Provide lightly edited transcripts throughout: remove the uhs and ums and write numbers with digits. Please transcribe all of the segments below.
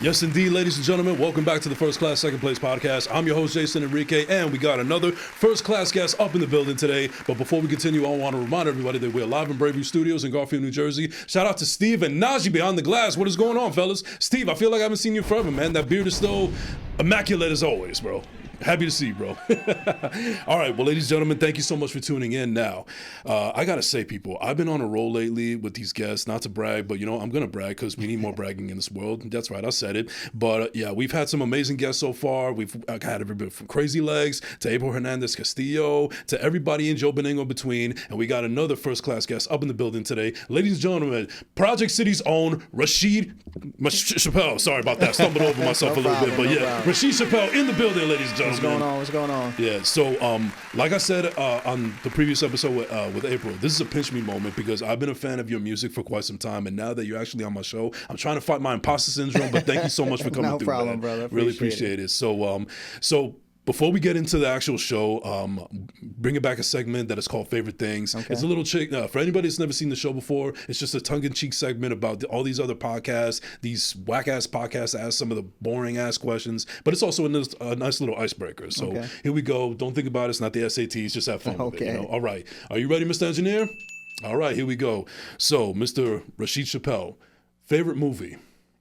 Yes, indeed, ladies and gentlemen. Welcome back to the First Class, Second Place podcast. I'm your host, Jason Enrique, and we got another first class guest up in the building today. But before we continue, I want to remind everybody that we're live in Braveview Studios in Garfield, New Jersey. Shout out to Steve and Najee behind the glass. What is going on, fellas? Steve, I feel like I haven't seen you forever, man. That beard is still immaculate as always, bro. Happy to see you, bro. All right, well, ladies and gentlemen, thank you so much for tuning in. Now, I got to say, people, I've been on a roll lately with these guests, not to brag, but, you know, I'm going to brag because we need more bragging in this world. That's right, I said it. But, yeah, we've had some amazing guests so far. We've had everybody from Crazy Legs to Abel Hernandez Castillo to everybody in Joe Benigno between. And we got another first-class guest up in the building today. Ladies and gentlemen, Project City's own Rasheed Chappell. Sorry about that. Stumbled over myself a little bit. But, yeah, Rasheed Chappell in the building, ladies and gentlemen. What's going on? What's going on? Yeah, so like I said on the previous episode with April, this is a pinch me moment because I've been a fan of your music for quite some time, and now that you're actually on my show, I'm trying to fight my imposter syndrome. But thank you so much for coming through, problem, man. brother. Really appreciate it. So before we get into the actual show, bringing back a segment that is called Favorite Things. Okay. It's a little for anybody that's never seen the show before, it's just a tongue-in-cheek segment about all these other podcasts, these whack-ass podcasts that ask some of the boring-ass questions, but it's also a nice little icebreaker. So Here we go. Don't think about it. It's not the SATs. Just have fun with it. You know? All right. Are you ready, Mr. Engineer? All right. Here we go. So, Mr. Rasheed Chappell, favorite movie?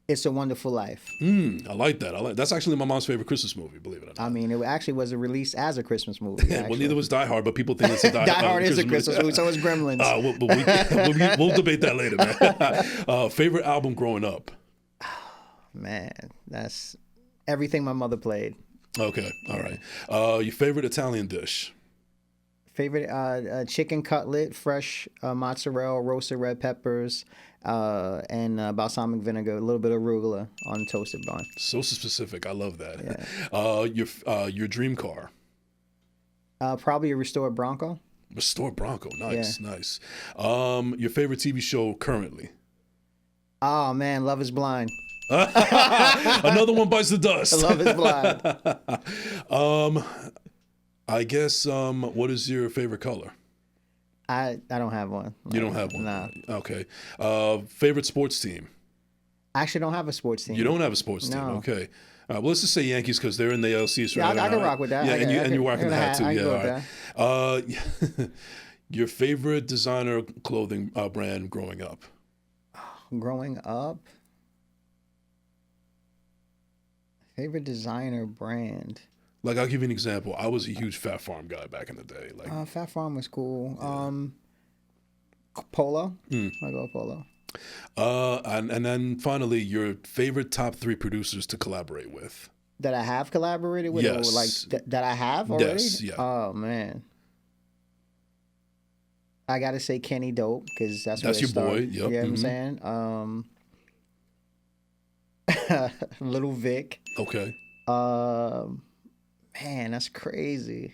It's a Wonderful Life. I like that. That's actually my mom's favorite Christmas movie, believe it or not. I mean, it actually was released as a Christmas movie. Well, neither was Die Hard, but people think it's a Die Hard. Die Hard is a Christmas movie, so is Gremlins. We'll debate that later, man. Favorite album growing up? Oh, man, that's everything my mother played. Okay, all right. Your favorite Italian dish? Favorite chicken cutlet, fresh mozzarella, roasted red peppers, and balsamic vinegar, a little bit of arugula on toasted bun. So specific. I love that. Yeah. Your dream car? Probably a restored Bronco. Restored Bronco. Nice, nice. Your favorite TV show currently? Oh, man, Love is Blind. Another one bites the dust. Love is Blind. I guess, what is your favorite color? I don't have one. You don't have one? No. Okay. Favorite sports team? I actually don't have a sports team. You don't have a sports team? Okay. Well, let's just say Yankees because they're in the ALCS. Yeah, I can rock with that. Yeah, and you're rocking the hat too. Yeah, all right. Your favorite designer clothing brand growing up? Growing up? Favorite designer brand? Like, I'll give you an example. I was a huge Fat Farm guy back in the day. Like, Fat Farm was cool. Yeah. Polo. I go Polo. And then finally, your favorite top 3 producers to collaborate with? That I have collaborated with? Yes. Or like that I have already? Yes, yeah. Oh, man. I got to say Kenny Dope because that's your boy. Yep. You know what I'm saying? Little Vic. Okay. Man, that's crazy.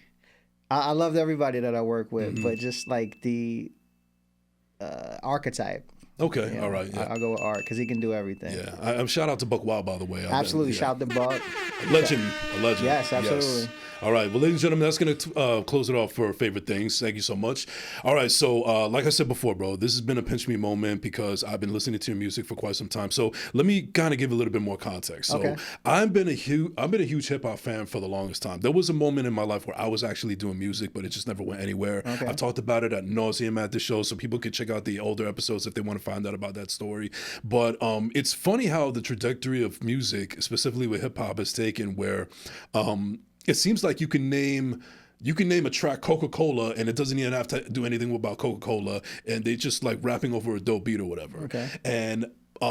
I loved everybody that I work with, but just like the archetype. Okay, you know, all right. Yeah. I'll go with Art because he can do everything. Yeah, I'm shout out to Buck Wild, by the way. Absolutely, shout to Buck. A legend. Yes, absolutely. Yes. All right, well, ladies and gentlemen, that's going to close it off for favorite things. Thank you so much. All right, so like I said before, bro, this has been a pinch me moment because I've been listening to your music for quite some time. So let me kind of give a little bit more context. So I've been a huge hip hop fan for the longest time. There was a moment in my life where I was actually doing music, but it just never went anywhere. I've talked about it ad nauseum at the show, so people could check out the older episodes if they want to find out about that story. But it's funny how the trajectory of music, specifically with hip hop, has taken where it seems like you can name a track Coca-Cola and it doesn't even have to do anything about Coca-Cola, and they just like rapping over a dope beat or whatever. And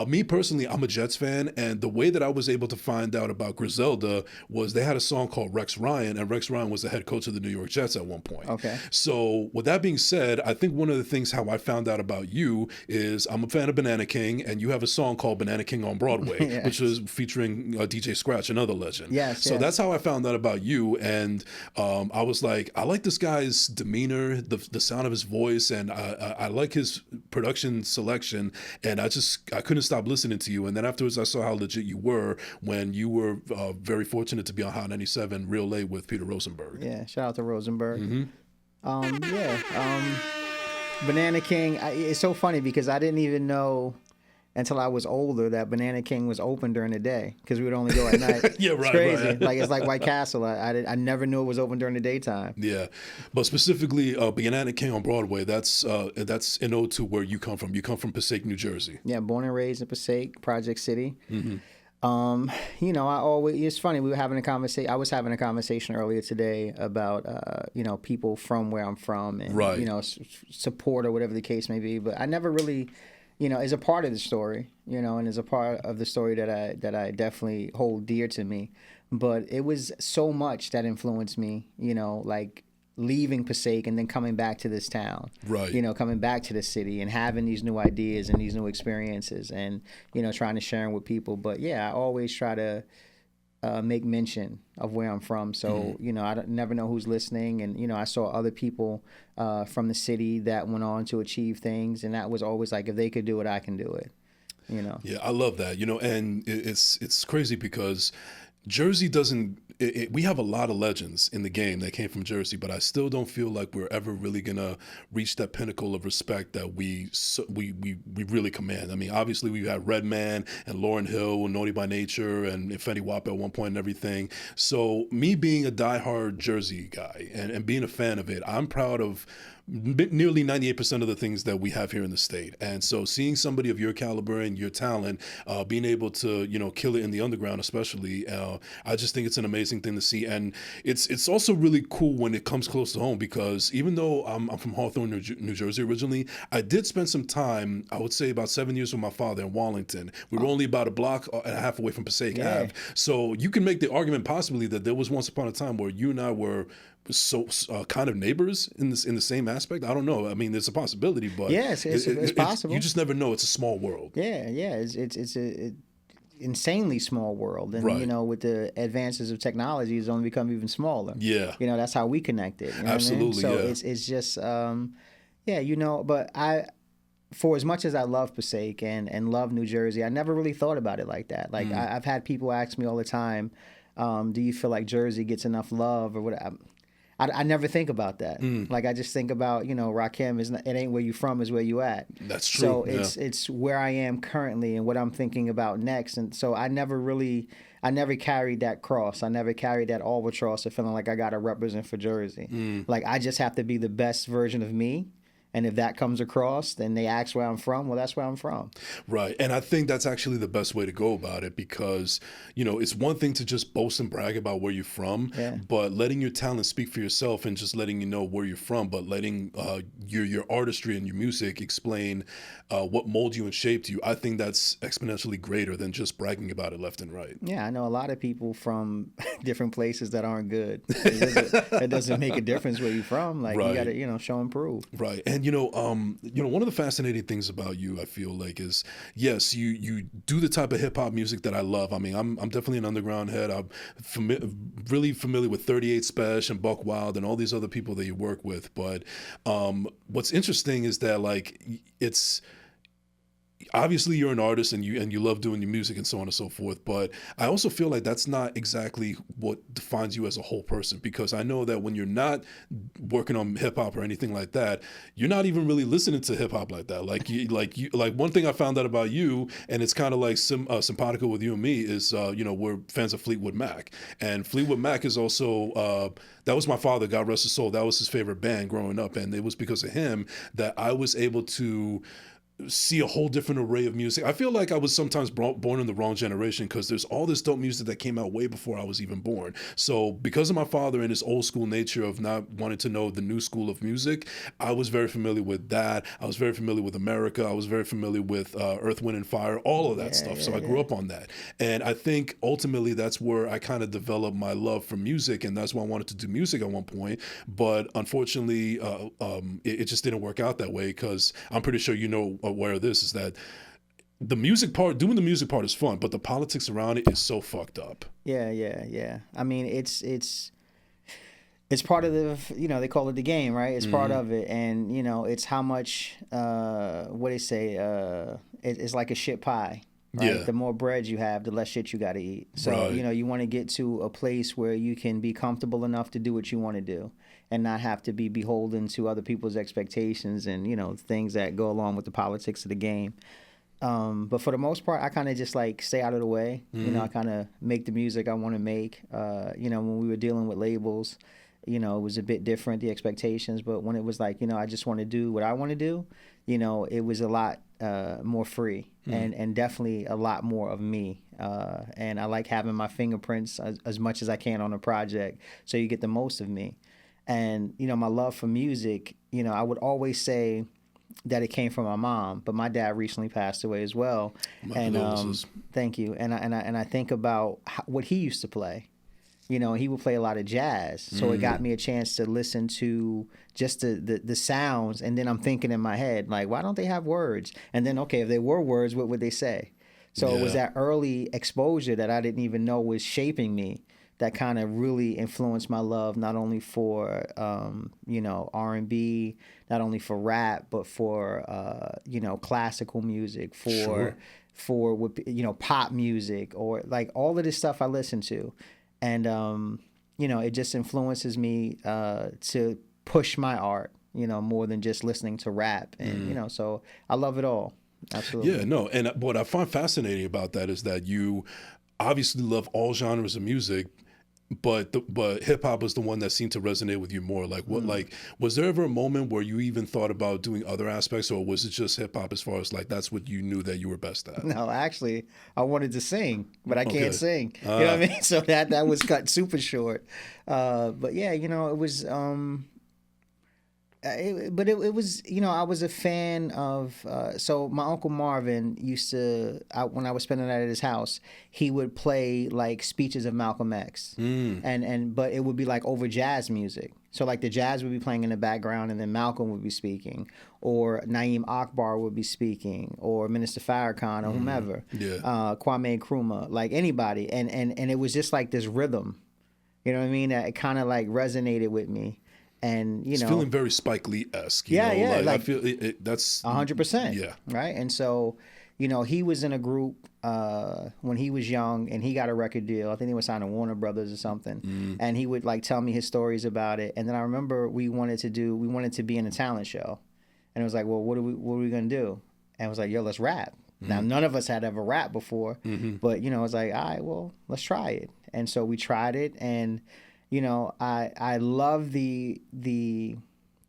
me personally, I'm a Jets fan, and the way that I was able to find out about Griselda was they had a song called Rex Ryan, and Rex Ryan was the head coach of the New York Jets at one point. So with that being said, I think one of the things how I found out about you is I'm a fan of Banana King, and you have a song called Banana King on Broadway, which is featuring DJ Scratch, another legend. So that's how I found out about you, and I was like, I like this guy's demeanor, the sound of his voice, and I like his production selection, and I couldn't stop listening to you. And then afterwards I saw how legit you were when you were very fortunate to be on Hot 97 real late with Peter Rosenberg. Yeah, shout out to Rosenberg. Banana King, it's so funny because I didn't even know until I was older that Banana King was open during the day because we would only go at night. Yeah, It's right, crazy. right. Like it's like White Castle. I never knew it was open during the daytime. Yeah, but specifically, Banana King on Broadway. That's an ode to where you come from. You come from Passaic, New Jersey. Yeah, born and raised in Passaic, Project City. Mm-hmm. You know, I always, it's funny, we were having a conversation, I was having a conversation earlier today about, you know, people from where I'm from and, Right. you know, support or whatever the case may be. But I never really, you know, is a part of the story, you know, and is a part of the story that I definitely hold dear to me. But it was so much that influenced me, you know, like leaving Passaic and then coming back to this town, Right. you know, coming back to the city and having these new ideas and these new experiences and, you know, trying to share them with people. But yeah, I always try to make mention of where I'm from. So, you know, never know who's listening. And, you know, I saw other people from the city that went on to achieve things. And that was always like, if they could do it, I can do it, you know? Yeah, I love that. You know, and it's crazy because Jersey doesn't. We have a lot of legends in the game that came from Jersey, but I still don't feel like we're ever really gonna reach that pinnacle of respect that we really command. I mean, obviously we had Redman and Lauryn Hill and Naughty by Nature and Fetty Wap at one point and everything. So me being a diehard Jersey guy and being a fan of it, I'm proud of nearly 98% of the things that we have here in the state. And so seeing somebody of your caliber and your talent being able to, you know, kill it in the underground especially, I just think it's an amazing thing to see. And it's also really cool when it comes close to home because even though I'm from Hawthorne, New Jersey originally, I did spend some time, I would say about 7 years with my father in Wallington. We were only about a block and a half away from Passaic Ave. So you can make the argument possibly that there was once upon a time where you and I were so kind of neighbors in the same aspect. I don't know. I mean, there's a possibility, but yes, it's possible. You just never know. It's a small world. Yeah, it's a insanely small world, and Right. you know, with the advances of technology, it's only become even smaller. Yeah, you know, that's how we connected. You know absolutely. What I mean? Yeah. So it's just yeah, you know. But for as much as I love Passaic and love New Jersey, I never really thought about it like that. Like I've had people ask me all the time, do you feel like Jersey gets enough love or what? I never think about that. Like I just think about, you know, Rakim it ain't where you from, is where you at. That's true. So it's where I am currently and what I'm thinking about next. And so I never carried that cross. I never carried that albatross of feeling like I got to represent for Jersey. Like I just have to be the best version of me. And if that comes across, then they ask where I'm from. Well, that's where I'm from. Right. And I think that's actually the best way to go about it because, you know, it's one thing to just boast and brag about where you're from, but letting your talent speak for yourself and just letting you know where you're from, but letting your artistry and your music explain what molded you and shaped you. I think that's exponentially greater than just bragging about it left and right. Yeah, I know a lot of people from different places that aren't good. It doesn't make a difference where you're from. Like you got to, you know, show and prove. Right. And you know, one of the fascinating things about you, I feel like, is yes, you do the type of hip hop music that I love. I mean, I'm definitely an underground head. I'm really familiar with 38 Spesh and Buck Wild and all these other people that you work with. But what's interesting is that like it's. Obviously you're an artist and you love doing your music and so on and so forth, but I also feel like that's not exactly what defines you as a whole person, because I know that when you're not working on hip hop or anything like that, you're not even really listening to hip hop like that. Like one thing I found out about you, and it's kind of like simpatico with you and me, is you know, we're fans of Fleetwood Mac, and Fleetwood Mac is also that was my father, God rest his soul. That was his favorite band growing up, and it was because of him that I was able to see a whole different array of music. I feel like I was sometimes born in the wrong generation because there's all this dope music that came out way before I was even born. So because of my father and his old school nature of not wanting to know the new school of music, I was very familiar with that. I was very familiar with America. I was very familiar with Earth, Wind, and Fire, all of that stuff. So I grew up on that. And I think ultimately that's where I kind of developed my love for music, and that's why I wanted to do music at one point. But unfortunately, it just didn't work out that way, because I'm pretty sure you know aware of this, is that the music part, doing the music part is fun, but the politics around it is so fucked up. Yeah. I mean, it's part of the, you know, they call it the game, right? It's part of it, and you know, it's how much what they say, it's like a shit pie. Right? Yeah. The more bread you have, the less shit you got to eat. So, you know, you want to get to a place where you can be comfortable enough to do what you want to do and not have to be beholden to other people's expectations and, you know, things that go along with the politics of the game. But for the most part, I kind of just like stay out of the way. You know, I kind of make the music I want to make. You know, when we were dealing with labels, you know, it was a bit different, the expectations. But when it was like, you know, I just want to do what I want to do, you know, it was a lot more free and definitely a lot more of me. And I like having my fingerprints as much as I can on a project so you get the most of me. And, you know, my love for music, you know, I would always say that it came from my mom, but my dad recently passed away as well. And thank you. And I think about what he used to play. You know, he would play a lot of jazz, so it got me a chance to listen to just the sounds, and then I'm thinking in my head like, why don't they have words? And then okay, if there were words, what would they say? So it was that early exposure that I didn't even know was shaping me that kind of really influenced my love, not only for you know, R&B, not only for rap, but for you know, classical music, for you know, pop music, or like all of this stuff I listen to. And, you know, it just influences me to push my art, you know, more than just listening to rap. And, you know, so I love it all. Absolutely. Yeah, no. And what I find fascinating about that is that you obviously love all genres of music, but hip hop is the one that seemed to resonate with you more. Like what, like, was there ever a moment where you even thought about doing other aspects, or was it just hip hop as far as like that's what you knew that you were best at? No, actually, I wanted to sing, but I can't sing. You know what I mean? So that was cut super short. But yeah, you know, it was. It was, you know, I was a fan of, so my Uncle Marvin used to, when I was spending that at his house, he would play like speeches of Malcolm X. But it would be like over jazz music. So like the jazz would be playing in the background and then Malcolm would be speaking, or Naeem Akbar would be speaking, or Minister Farrakhan, or whomever, Kwame Nkrumah, like anybody. And it was just like this rhythm, you know what I mean? That it kind of like resonated with me. And you know, it's feeling very Spike Lee-esque. Like I feel that's 100%. Yeah, right. And so, you know, he was in a group when he was young, and he got a record deal. I think he was signed to Warner Brothers or something. And he would like tell me his stories about it. And then I remember we wanted to be in a talent show, and it was like, well, what are we gonna do? And I was like, yo, let's rap. Now, none of us had ever rapped before, but you know, it's like, all right, well, let's try it. And so we tried it, and you know, I love the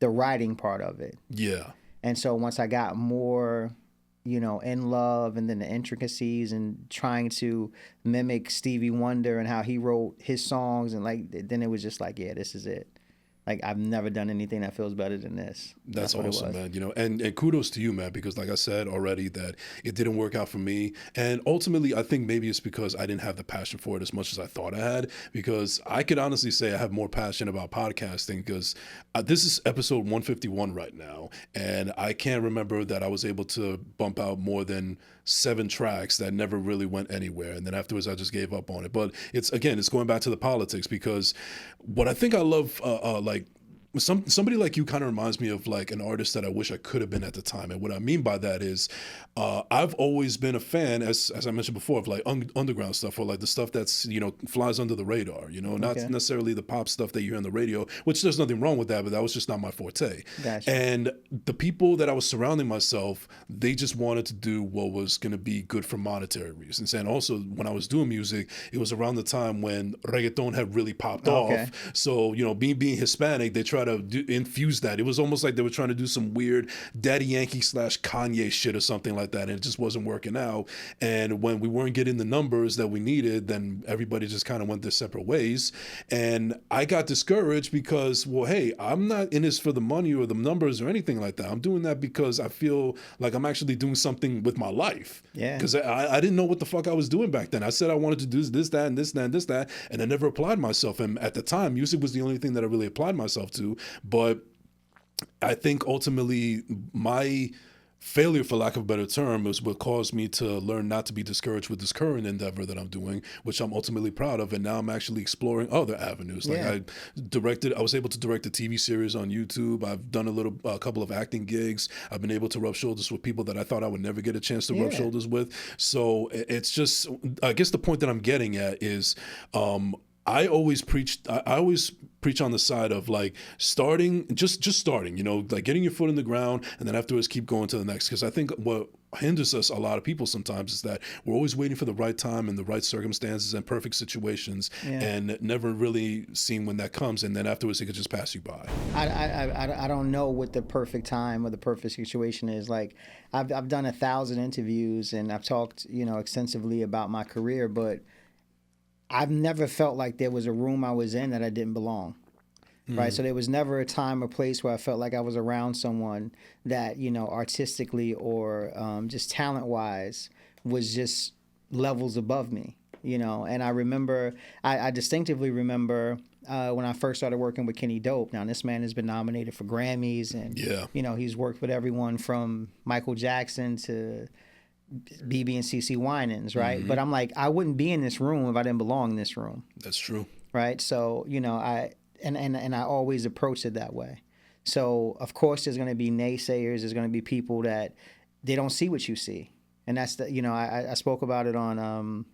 writing part of it. Yeah. And so once I got more, you know, in love, and then the intricacies and trying to mimic Stevie Wonder and how he wrote his songs, and like, then it was just like, yeah, this is it. Like, I've never done anything that feels better than this. That's awesome, man. You know, and kudos to you, man, because like I said already, that it didn't work out for me. And ultimately, I think maybe it's because I didn't have the passion for it as much as I thought I had, because I could honestly say I have more passion about podcasting, because this is episode 151 right now. And I can't remember that I was able to bump out more than 7 tracks that never really went anywhere. And then afterwards, I just gave up on it. But it's going back to the politics, because what I think I love, like, somebody like you kind of reminds me of like an artist that I wish I could have been at the time. And what I mean by that is I've always been a fan, as I mentioned before, of like underground stuff, or like the stuff that's, you know, flies under the radar, you know, not necessarily the pop stuff that you hear on the radio, which there's nothing wrong with that, but that was just not my forte. Gotcha. And the people that I was surrounding myself, they just wanted to do what was going to be good for monetary reasons. And also when I was doing music, it was around the time when reggaeton had really popped off. So, you know, being Hispanic, they tried to infuse that. It was almost like they were trying to do some weird Daddy Yankee / Kanye shit or something like that, and it just wasn't working out. And when we weren't getting the numbers that we needed, then everybody just kind of went their separate ways. And I got discouraged because, well, hey, I'm not in this for the money or the numbers or anything like that. I'm doing that because I feel like I'm actually doing something with my life. Yeah. Because I didn't know what the fuck I was doing back then. I said I wanted to do this, that, and this, that, and this, that, and I never applied myself. And at the time, music was the only thing that I really applied myself to. But I think ultimately my failure, for lack of a better term, is what caused me to learn not to be discouraged with this current endeavor that I'm doing, which I'm ultimately proud of. And now I'm actually exploring other avenues. Like I was able to direct a TV series on YouTube. I've done a couple of acting gigs. I've been able to rub shoulders with people that I thought I would never get a chance to rub shoulders with. So it's just, I guess the point that I'm getting at is, I always preach on the side of like starting, just starting, you know, like getting your foot in the ground, and then afterwards keep going to the next. Because I think what hinders us, a lot of people sometimes, is that we're always waiting for the right time and the right circumstances and perfect situations, and never really seeing when that comes, and then afterwards it could just pass you by. I don't know what the perfect time or the perfect situation is. Like I've done 1,000 interviews and I've talked, you know, extensively about my career, but I've never felt like there was a room I was in that I didn't belong. Right. So there was never a time or place where I felt like I was around someone that, you know, artistically or just talent wise was just levels above me, you know. And I remember, I distinctively remember when I first started working with Kenny Dope. Now, this man has been nominated for Grammys and, you know, he's worked with everyone from Michael Jackson to BB and CeCe Winans, right? But I'm like, I wouldn't be in this room if I didn't belong in this room. That's true. Right? So, you know, I always approach it that way. So, of course, there's going to be naysayers. There's going to be people that they don't see what you see. And that's the, you know, I spoke about it on,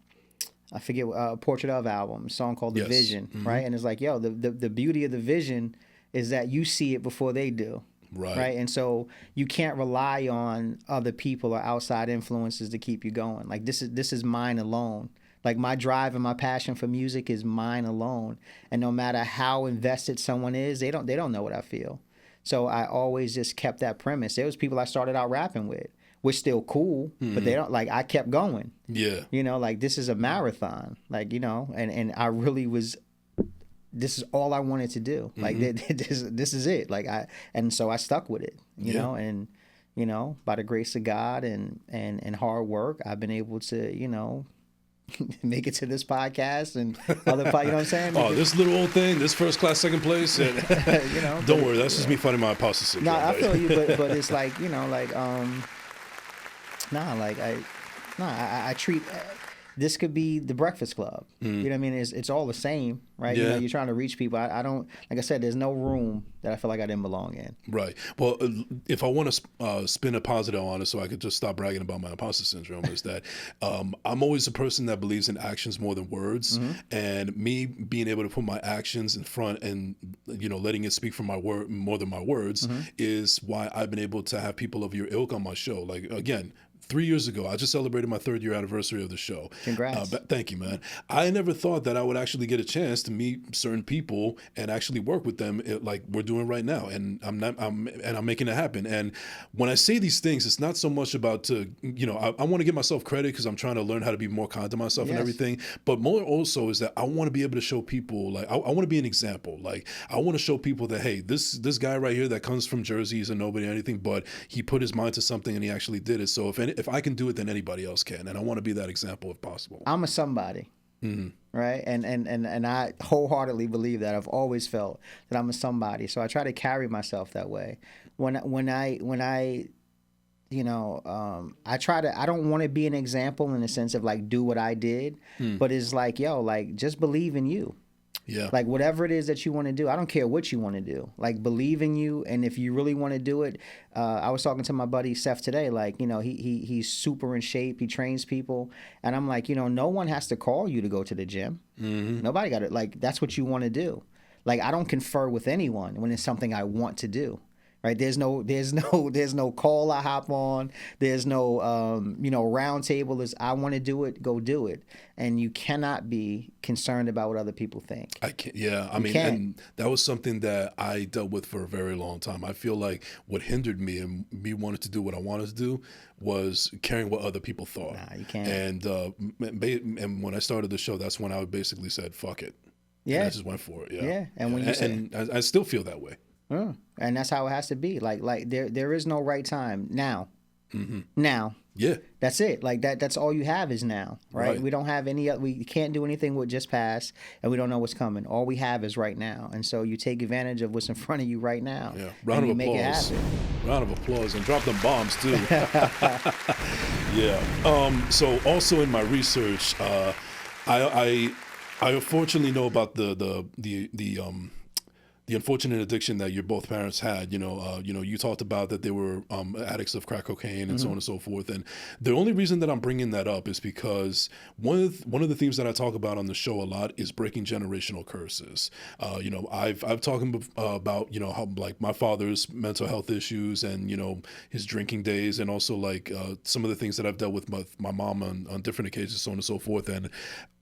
I forget, Portrait of album, a song called The Vision, right? And it's like, yo, the beauty of the vision is that you see it before they do. Right. And so you can't rely on other people or outside influences to keep you going. Like this is mine alone. Like my drive and my passion for music is mine alone. And no matter how invested someone is, they don't know what I feel. So I always just kept that premise. There was people I started out rapping with. We're still cool, but they don't, like, I kept going. Yeah. You know, like this is a marathon. Like, you know, and I really was, this is all I wanted to do. Like this is it. Like and so I stuck with it, you know, and, you know, by the grace of God and hard work, I've been able to, you know, make it to this podcast and other, you know what I'm saying? Oh, this little old thing, this first class, second place. And you know, don't worry, that's just me finding my apostasy. No, I feel you, but it's like, you know, like, I treat, this could be the Breakfast Club. You know what I mean? It's all the same, right? You know, you're trying to reach people. I don't, like I said, there's no room that I feel like I didn't belong in. Right. Well, if I want to spin a positive on it so I could just stop bragging about my imposter syndrome, is that I'm always a person that believes in actions more than words. And me being able to put my actions in front and, you know, letting it speak for my word more than my words is why I've been able to have people of your ilk on my show. Like, again, 3 years ago, I just celebrated my 3rd year anniversary of the show. Congrats. Thank you, man. I never thought that I would actually get a chance to meet certain people and actually work with them like we're doing right now. And I'm making it happen. And when I say these things, it's not so much about you know, I want to give myself credit because I'm trying to learn how to be more kind to myself and everything. But more also is that I want to be able to show people, like, I want to be an example. Like, I want to show people that, hey, this guy right here that comes from Jersey, he's a nobody or anything, but he put his mind to something and he actually did it. So if I can do it, then anybody else can. And I want to be that example if possible. I'm a somebody. Right. And I wholeheartedly believe that. I've always felt that I'm a somebody. So I try to carry myself that way. When I you know, I don't want to be an example in the sense of like do what I did, but it's like, yo, like just believe in you. Yeah. Like whatever it is that you want to do, I don't care what you want to do. Like believe in you, and if you really want to do it, I was talking to my buddy Seth today. Like, you know, he's super in shape. He trains people, and I'm like, you know, no one has to call you to go to the gym. Nobody got it. Like that's what you want to do. Like I don't confer with anyone when it's something I want to do. Right? There's no call I hop on. There's no you know, round table. Is I want to do it, go do it. And you cannot be concerned about what other people think. I can't. Yeah, I mean, and that was something that I dealt with for a very long time. I feel like what hindered me and me wanting to do what I wanted to do was caring what other people thought. Nah, you can't. And when I started the show, that's when I basically said, "Fuck it." Yeah, and I just went for it. Yeah. Yeah, and when you and I still feel that way. And that's how it has to be. Like there is no right time now. Now. Yeah. That's it. Like that's all you have is now, right? We don't have we can't do anything with just past, and we don't know what's coming. All we have is right now. And so you take advantage of what's in front of you right now. Yeah. Round of applause. Make it happen. Round of applause, and drop them bombs too. Yeah. So also in my research, I unfortunately know about the the unfortunate addiction that your both parents had. You talked about that they were addicts of crack cocaine and so on and so forth. And the only reason that I'm bringing that up is because one of the themes that I talk about on the show a lot is breaking generational curses. I've talked about how like my father's mental health issues and his drinking days, and also like some of the things that I've dealt with my mom on different occasions, so on and so forth. And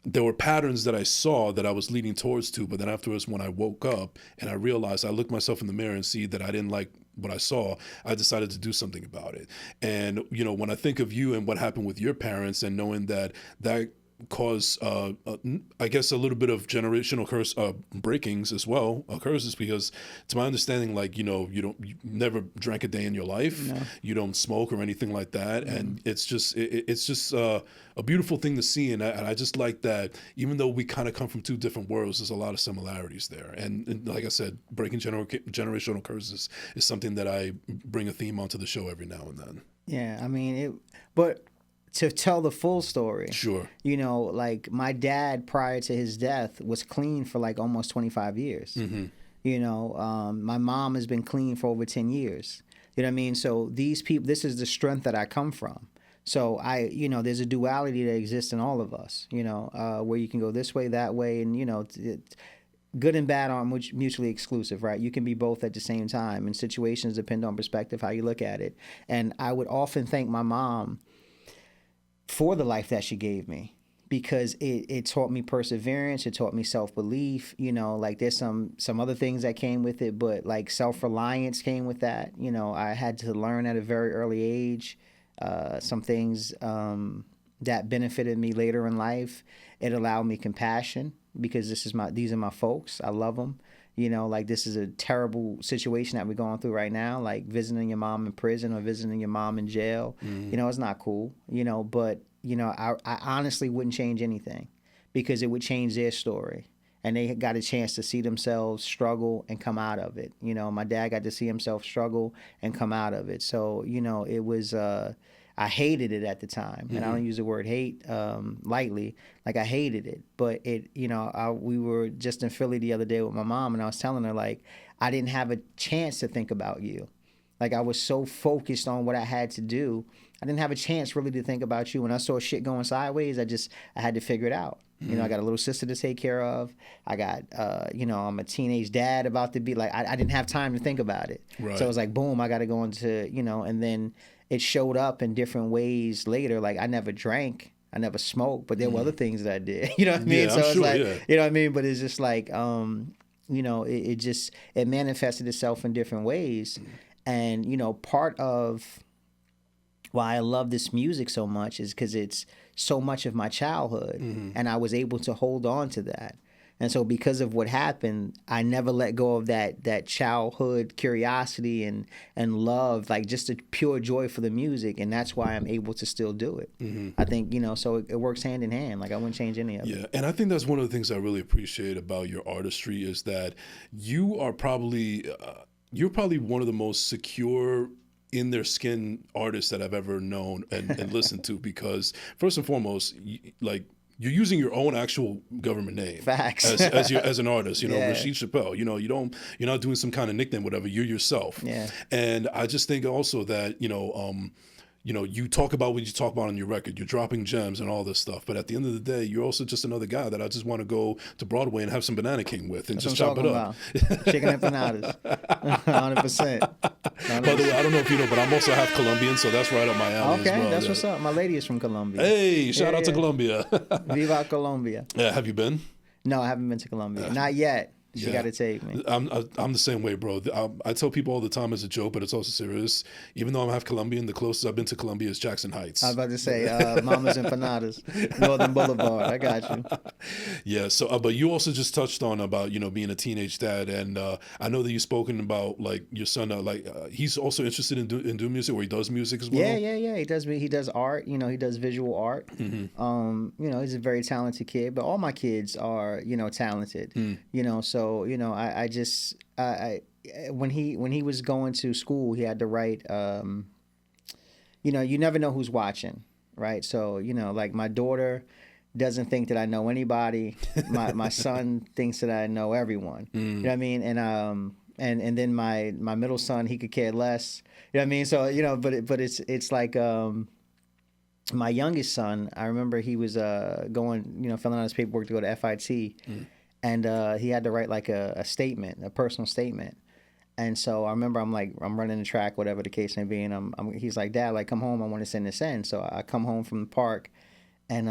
there were patterns that I saw that I was leading towards to, but then afterwards when I woke up and I realized, I looked myself in the mirror and see that I didn't like what I saw, I decided to do something about it. And, when I think of you and what happened with your parents, and knowing that cause I guess a little bit of generational curse breakings as well, curses, because to my understanding, like you never drank a day in your life. No. You don't smoke or anything like that. And it's just a beautiful thing to see, and I just like that even though we kind of come from two different worlds, there's a lot of similarities there. And like I said, breaking generational curses is something that I bring a theme onto the show every now and then. Yeah, I mean but to tell the full story, sure, like my dad prior to his death was clean for like almost 25 years. Mm-hmm. My mom has been clean for over 10 years. You know what I mean? So these people, this is the strength that I come from. So there's a duality that exists in all of us, where you can go this way, that way, and good and bad aren't mutually exclusive, right? You can be both at the same time, and situations depend on perspective, how you look at it. And I would often thank my mom for the life that she gave me, because it taught me perseverance, it taught me self-belief, like there's some other things that came with it, but like self-reliance came with that. I had to learn at a very early age some things that benefited me later in life. It allowed me compassion, because these are my folks. I love them. Like this is a terrible situation that we're going through right now, like visiting your mom in prison or visiting your mom in jail. Mm-hmm. It's not cool, but, I honestly wouldn't change anything, because it would change their story. And they got a chance to see themselves struggle and come out of it. My dad got to see himself struggle and come out of it. So, it was, I hated it at the time. Mm-hmm. And I don't use the word hate lightly. Like I hated it. But we were just in Philly the other day with my mom, and I was telling her, like, I didn't have a chance to think about you. Like I was so focused on what I had to do. I didn't have a chance really to think about you. When I saw shit going sideways, I had to figure it out. Mm-hmm. I got a little sister to take care of. I got, I'm a teenage dad about to be like, I didn't have time to think about it. Right. So it was like, boom, I got to go into, and then it showed up in different ways later. Like I never drank, I never smoked, but there were other things that I did. You know what I mean? Yeah, so I'm it's sure, like, yeah. You know what I mean? But it's just like, it manifested itself in different ways. And, part of why I love this music so much is because it's so much of my childhood, and I was able to hold on to that. And so because of what happened, I never let go of that childhood curiosity and love, like just a pure joy for the music. And that's why I'm able to still do it. Mm-hmm. I think, so it works hand in hand. Like I wouldn't change any of it. Yeah. And I think that's one of the things I really appreciate about your artistry is that you are probably one of the most secure in their skin artists that I've ever known and listened to, because first and foremost, you're using your own actual government name. Facts. as an artist, Yeah. Rasheed Chappell, you're not doing some kind of nickname, whatever, you're yourself. Yeah. And I just think also that, you talk about what you talk about on your record, you're dropping gems and all this stuff, but at the end of the day, you're also just another guy that I just want to go to Broadway and have some Banana King with and That's just chop it up. Chicken empanadas. 100%. By the way, I don't know if you know, but I'm also half Colombian, so that's right up my alley Okay, as well. that's what's up. My lady is from Colombia. Hey, shout out to Colombia. Viva Colombia. Yeah, have you been? No, I haven't been to Colombia. Not yet. She got to take me. I'm the same way, bro. I tell people all the time as a joke, but it's also serious. Even though I'm half Colombian, the closest I've been to Colombia is Jackson Heights. I was about to say Mama's Empanadas, Northern Boulevard. I got you. Yeah. So, but you also just touched on about being a teenage dad, and I know that you've spoken about like your son. He's also interested in doing music, or he does music as well. Yeah. He does art. He does visual art. Mm-hmm. He's a very talented kid. But all my kids are talented. So when he was going to school, he had to write. You never know who's watching, right? So like my daughter doesn't think that I know anybody. My son thinks that I know everyone. You know what I mean? And then my middle son, he could care less. You know what I mean? So but it's like my youngest son. I remember he was going, filling out his paperwork to go to FIT, and he had to write like a statement, a personal statement. And so I remember I'm running the track, whatever the case may be, and he's like, Dad, like come home, I want to send this in. So I come home from the park, and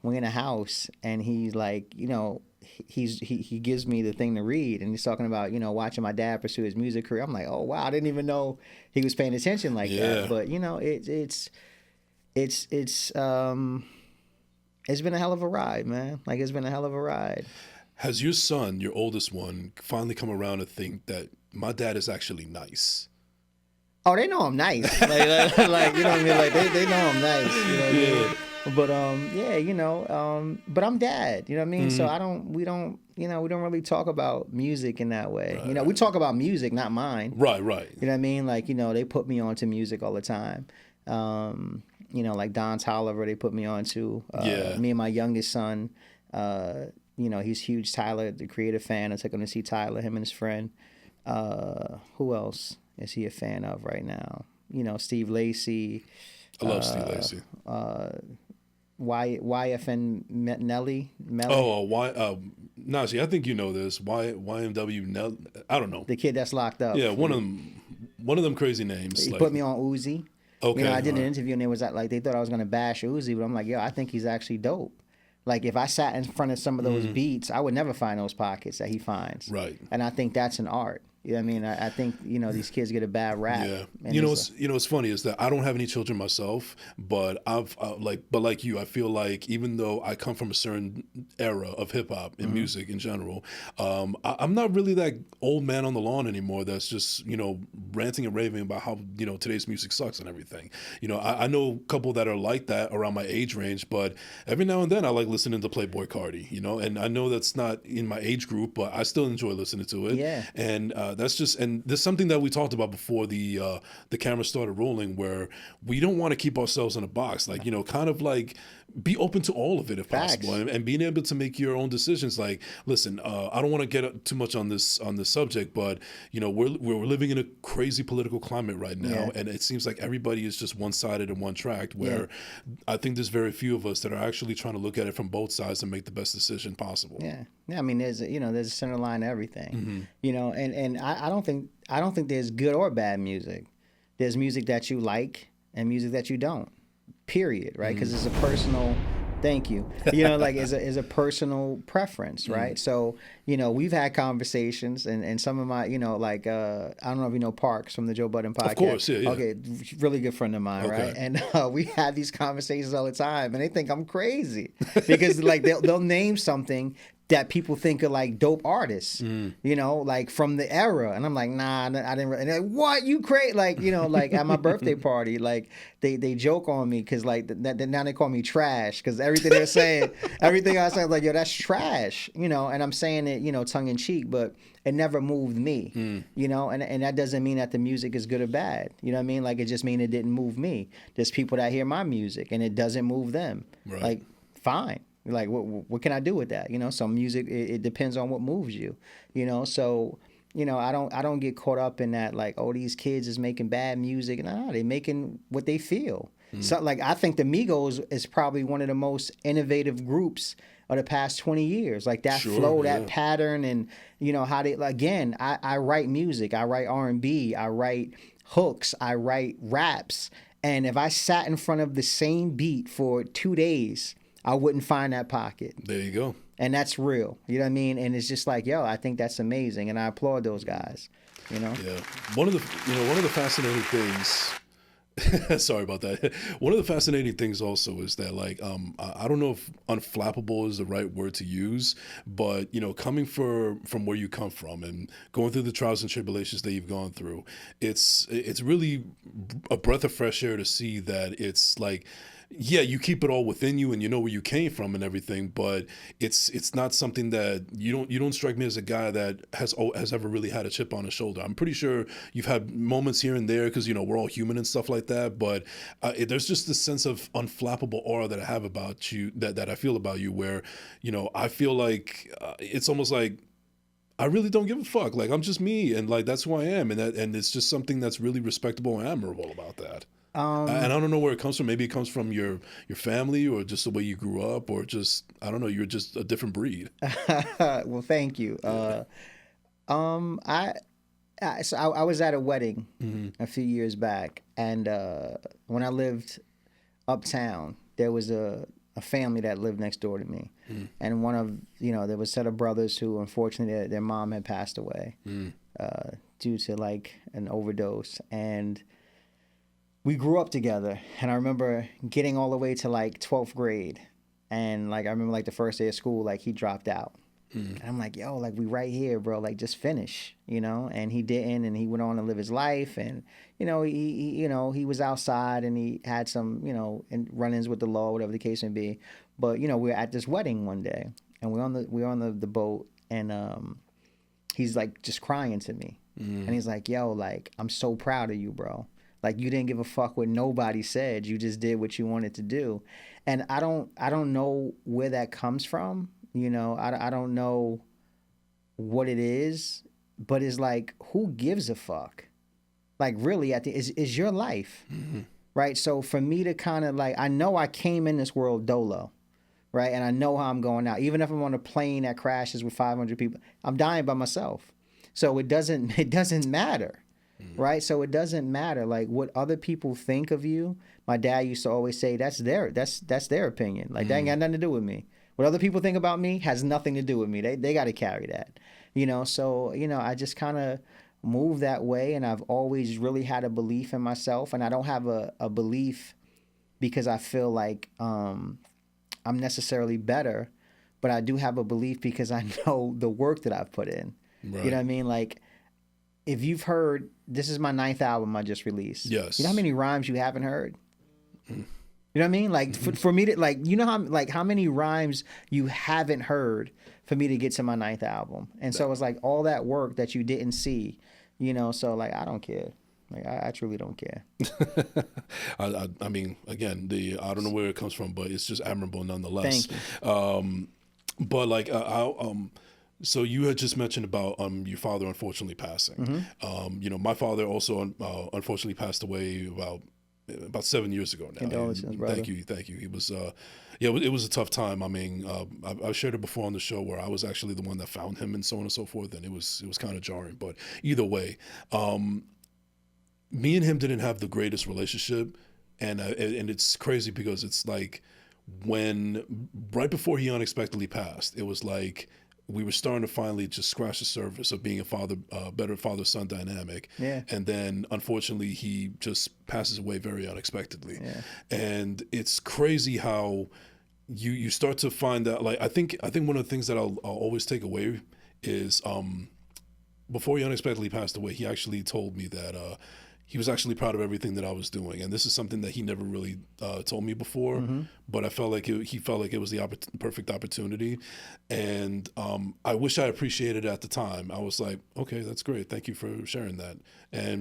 we're in a house, and he's like, he gives me the thing to read, and he's talking about watching my dad pursue his music career. I'm like, oh wow, I didn't even know he was paying attention like that. But it's been a hell of a ride, man. Like it's been a hell of a ride. Has your son, your oldest one, finally come around to think that my dad is actually nice? Oh, they know I'm nice. like you know what I mean? Like they know I'm nice. You know what I mean? But but I'm dad. You know what I mean? So we don't really talk about music in that way. Right. We talk about music, not mine. Right. You know what I mean? Like they put me onto music all the time. Like Don Tolliver, they put me on to. Me and my youngest son. He's huge Tyler, the Creator fan. I took him to see Tyler, him and his friend. Who else is he a fan of right now? Steve Lacy. I love Steve Lacy. YFN Nelly. Najee, I think you know this. YMW Nelly. I don't know. The kid that's locked up. Yeah, one of them crazy names. He put me on Uzi. Okay. I did an interview and it was like they thought I was gonna bash Uzi, but I'm like, I think he's actually dope. Like if I sat in front of some of those beats, I would never find those pockets that he finds. Right. And I think that's an art. You know what I mean? I think, these kids get a bad rap. Yeah. And What's funny is that I don't have any children myself, but like you, I feel like even though I come from a certain era of hip hop and music in general, I'm not really that old man on the lawn anymore that's just, ranting and raving about how, today's music sucks and everything. I know a couple that are like that around my age range, but every now and then I like listening to Playboi Carti, and I know that's not in my age group, but I still enjoy listening to it. Yeah. And and there's something that we talked about before the camera started rolling, where we don't want to keep ourselves in a box, like kind of like be open to all of it if possible, and being able to make your own decisions. Like, listen, I don't want to get too much on this subject, but we're living in a crazy political climate right now, and it seems like everybody is just one-sided and one-tracked. Where I think there's very few of us that are actually trying to look at it from both sides and make the best decision possible. Yeah. I mean, there's a center line to everything. And I don't think there's good or bad music. There's music that you like and music that you don't. Period. Right? Because it's a personal. Thank you. Is a personal preference, right? So we've had conversations, and some of my I don't know if you know Parks from the Joe Budden podcast. Of course, yeah. Okay, really good friend of mine, right? And we have these conversations all the time, and they think I'm crazy because they'll name something that people think are like dope artists, like from the era. And I'm like, nah, I didn't. And they're like, what, you crazy? Like, at my birthday party, like they joke on me because now they call me trash because everything they're saying, everything I say, like, yo, that's trash, and I'm saying it, tongue in cheek, but it never moved me, and that doesn't mean that the music is good or bad. You know what I mean? Like, it just means it didn't move me. There's people that hear my music and it doesn't move them. Right. Like, fine. Like, what can I do with that? Some music, it depends on what moves you, so, I don't get caught up in that, like, oh, these kids is making bad music. No, they're making what they feel. So, like, I think the Migos is probably one of the most innovative groups of the past 20 years. Like, that flow, that pattern, and, how they, again, I write music. I write R&B. I write hooks. I write raps. And if I sat in front of the same beat for 2 days, I wouldn't find that pocket. There you go. And that's real. You know what I mean? And it's just like, yo, I think that's amazing, and I applaud those guys. Yeah. One of the fascinating things. Sorry about that. One of the fascinating things also is that, like, I don't know if unflappable is the right word to use, but coming from where you come from and going through the trials and tribulations that you've gone through, it's really a breath of fresh air to see that it's like yeah, you keep it all within you and you know where you came from and everything, but it's not something that you don't strike me as a guy that has ever really had a chip on his shoulder. I'm pretty sure you've had moments here and there because we're all human and stuff like that, but there's just this sense of unflappable aura that I have about you, that I feel about you, where I feel like it's almost like I really don't give a fuck. Like, I'm just me, and like that's who I am, and it's just something that's really respectable and admirable about that. And I don't know where it comes from. Maybe it comes from your family, or just the way you grew up, or just I don't know. You're just a different breed. Well, thank you. I was at a wedding a few years back, and when I lived uptown, there was a family that lived next door to me, and one of there was a set of brothers who unfortunately their mom had passed away due to like an overdose, and we grew up together. And I remember getting all the way to like 12th grade, and like I remember like the first day of school, like he dropped out. And I'm like, yo, like we right here, bro. Like just finish, And he didn't, and he went on to live his life, and he was outside, and he had some, run-ins with the law, whatever the case may be. But we were at this wedding one day, and we're on the boat, and he's like just crying to me, and he's like, yo, like I'm so proud of you, bro. Like you didn't give a fuck what nobody said. You just did what you wanted to do, and I don't know where that comes from. I don't know what it is, but it's like, who gives a fuck? Like, really, is your life, right? So for me to kind of like, I know I came in this world dolo, right? And I know how I'm going out. Even if I'm on a plane that crashes with 500 people, I'm dying by myself. So it doesn't matter, right? So it doesn't matter like what other people think of you. My dad used to always say, that's their opinion. Like that ain't got nothing to do with me. What other people think about me has nothing to do with me. They got to carry that, So, I just kind of move that way, and I've always really had a belief in myself, and I don't have a belief because I feel like I'm necessarily better, but I do have a belief because I know the work that I've put in. Right. You know what I mean? Like, if you've heard, this is my 9th album I just released. Yes. You know how many rhymes you haven't heard? You know what I mean? Like for me to like, how many rhymes you haven't heard for me to get to my 9th album. And so it's like all that work that you didn't see, so like, I don't care. Like I truly don't care. I mean, again, I don't know where it comes from, but it's just admirable nonetheless. Thank you. But like, so you had just mentioned about your father unfortunately passing. My father also unfortunately passed away about 7 years ago now. Condolences, brother. Thank you. He was, it was a tough time. I mean, I've shared it before on the show where I was actually the one that found him and so on and so forth, and it was kind of jarring. But either way, me and him didn't have the greatest relationship, and it's crazy because it's like right before he unexpectedly passed, it was like we were starting to finally just scratch the surface of being a better father-son dynamic. Yeah. And then, unfortunately, he just passes away very unexpectedly. Yeah. And it's crazy how you start to find that, like, I think one of the things that I'll always take away is before he unexpectedly passed away, he actually told me that he was actually proud of everything that I was doing. And this is something that he never really told me before, but I felt like he felt like it was the perfect opportunity. And I wish I appreciated it at the time. I was like, okay, that's great. Thank you for sharing that.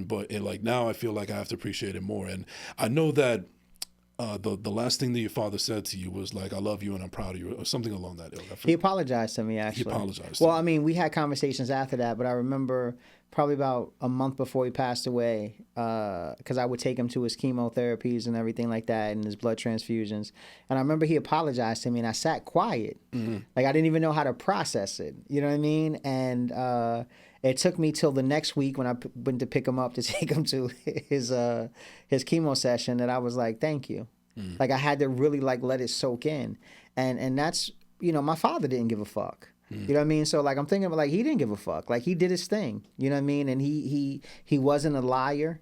But like now I feel like I have to appreciate it more. And I know that the last thing that your father said to you was like, I love you and I'm proud of you, or something along that ilk. He apologized to me, actually. He apologized. Well, I mean, we had conversations after that, but I remember probably about a month before he passed away, because I would take him to his chemotherapies and everything like that and his blood transfusions. And I remember he apologized to me, and I sat quiet. Like, I didn't even know how to process it. You know what I mean? And it took me till the next week when I went to pick him up to take him to his chemo session that I was like, thank you. Like, I had to really like let it soak in. And that's, my father didn't give a fuck. You know what I mean? So like, I'm thinking like, he didn't give a fuck. Like, he did his thing, you know what I mean? And he wasn't a liar,